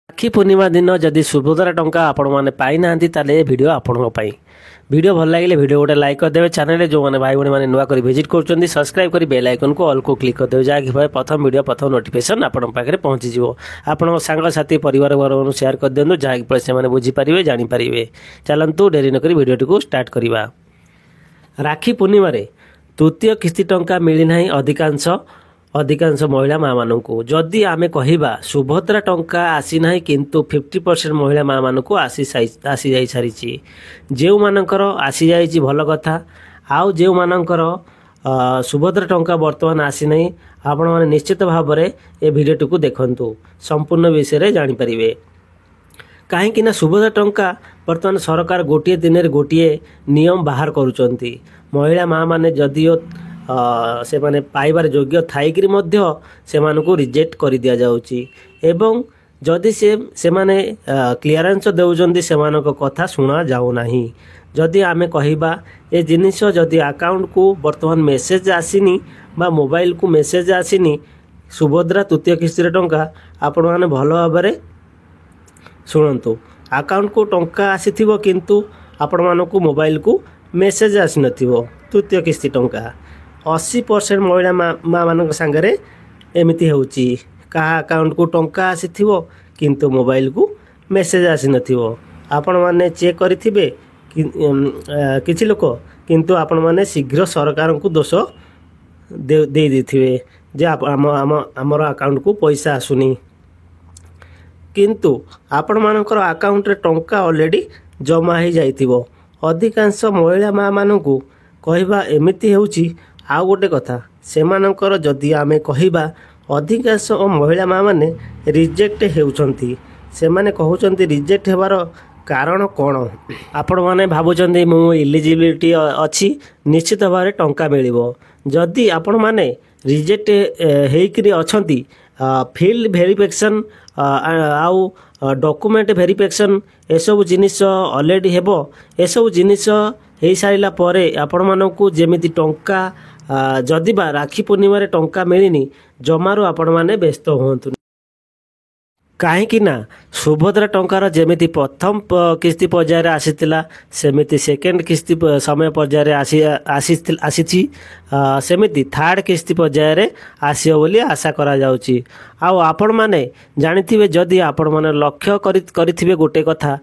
राखी पूर्णिमा दिन जदि सुभद्रा टंका आपण मैंने पाई ना ताले वीडियो आपण वीडियो भल लगे वीडियो गोटे लाइक करदे चैनल जो मैंने भाई भाई नुआ कर विजिट कर सब्सक्राइब कर बेल आइकन को ऑल को क्लिक करदे जहाँकि प्रथम वीडियो प्रथम नोटिफिकेशन आपण पाखे पहुँची आपण सांगसाथी परिवार वर्ग शेयर कर दिखाँ जहाँकि से बुझीपारे जानीपारे। चलतु डेरी नक वीडियो टी स्टार्ट करवा। राखी पूर्णिमा तृतीय किस्ती टंका मिलना अधिकांश महिला माँ मानू जदि आमे कहिबा सुभद्रा टंका आसी ना किंतु 50% महिला माँ मानू आसी जाई सारी जो मानकर आसी जाइए भल कथा आउ जो मानकर सुभद्रा टंका बर्तमान आसी ना आपण मैंने निश्चित भाव में ए वीडियो टी देखंतु संपूर्ण विषय जानीपारे। कहीं सुभद्रा टंका बर्तमान सरकार गोटे दिन में गोटे नियम बाहर करुचंती महिला माँ माने जदिओ से माने पाइबार योग्य थाइकरी मध्य से मानको रिजेक्ट कर दिया जाउची एवं जदि से माने क्लियरेंस देउजंदी से मानको कथा सुना जाउ नाही। जदि आमे कहिबा ए जिनिस जदि अकाउंट को वर्तमान मेसेज आसीनी बा मोबाइल को मेसेज आसीनी सुभद्रा तृतीय किस्ती टंका आपण माने भल भाव शुणु अकाउंट को टंका आसीथिबो किंतु आपण मानको मोबाइल को मेसेज आसी नथिबो तृतीय किस्ती टंका 80% महिला माँ मान सांगरे एमती होची कहा अकाउंट को टंका आसीथिबो किंतु मोबाइल को मेसेज आसी नथिबो आपण माने चेक करिथिबे किछि लोक किंतु आपण माने शीघ्र सरकार को दोष दे देथिबे जे हमर अकाउंट को पैसा आसुनी किंतु आपण मानकर अकाउंट रे टंका ऑलरेडी जमा हो जाइथिबो। अधिकांश महिला माँ मानू कहवा एमती होची आउ गोटे कथा से मानकर जदि आमे कहिबा अधिकांश महिला माँ माने रिजेक्ट होउचंती से माने कहउचंती रिजेक्ट हेबार कारण कौन आपण माने भाबुचंती मु एलिजिबिलिटी अछि निश्चित भाव टंका मिलिबो जदि आपण माने रिजेक्ट हेकरी अछंती फील्ड वेरिफिकेशन आउ डॉक्यूमेंट वेरिफिकेशन एसबू जिनिस ऑलरेडी हेबो एसबू जिनिस हो सारा पर आपण मानू जेमिति टंका जदि बा राखी पूर्णिमा टंका मिलनी जमारू आपण माने व्यस्त हुंतु कहीं सुभद्रा टंकार जेमिति प्रथम किस्ती पर्यायर आसीथिला सेमिति सेकेंड किस्ती समय पर्यायर आसी सेमिति थर्ड किस्ती पर्यायर आसियो बोली आशा करा जाउची। आउ आपण माने जानिथिबे जदि आपण माने लक्ष्य करिथिबे गोटे कथा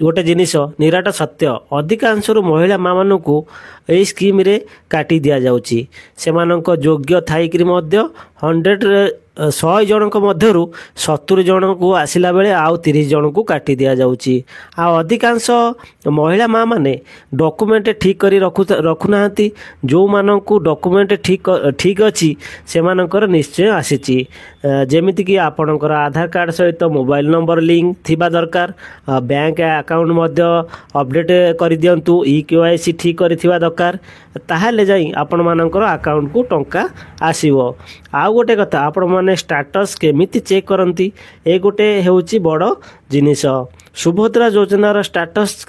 गोटे जिनिस निराट सत्य अधिकांश महिला माँ मानू एई स्कीम रे काटी दिया जाउची सेमानंक योग्य थाइकरी मध्य 100 जनक मध्यरु 70 जन को आसिला बेले आउ 30 जन को काटी दिया जाउची। आ अधिकांश महिला माँ माने डॉक्यूमेंट ठीक करी रखुनाहांती जो माननकु डॉक्यूमेंट ठीक अछि से मानकर निश्चय आसीची जेमिति कि आपणकर आधार कार्ड सहित मोबाइल नंबर लिंक थिबा दरकार बैंक अकाउंट मध्य अपडेट कर दियंतु KYC ठीक करिथिबा दरकार ताहाले जाई आपण मानकर अकाउंट को टंका आसीबो। आउ गोटे कथा आपण माने स्टेटस केमिति चेक करंती ए गोटे हेउची बड़ जिनिस सुभद्रा योजनार स्टेटस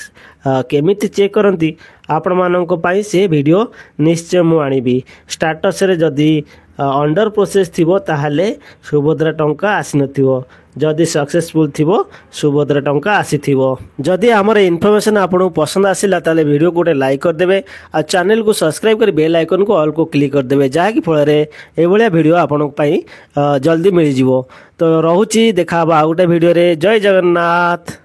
केमिति चेक करंती आपण मानक पई से वीडियो निश्चय मु आनिबी स्टेटस रे जदि अंडर प्रोसेस थिबो ताहाले सुभद्रा टंका आसी नथिबो जदि सक्सेसफुल थिबो सुभद्रा टंका आसी थिबो। जदि हमर इन्फॉर्मेशन आपन पसंद आसिला ताले वीडियो गोटे लाइक कर देबे आ चैनल को सब्सक्राइब कर बेल आइकन को ऑल को क्लिक कर देबे जहाँकि फल रे ए भलिया वीडियो आपन पई जल्दी मिल जिवो। तो रहूची देखा बा गोटे वीडियो रे। जय जगन्नाथ।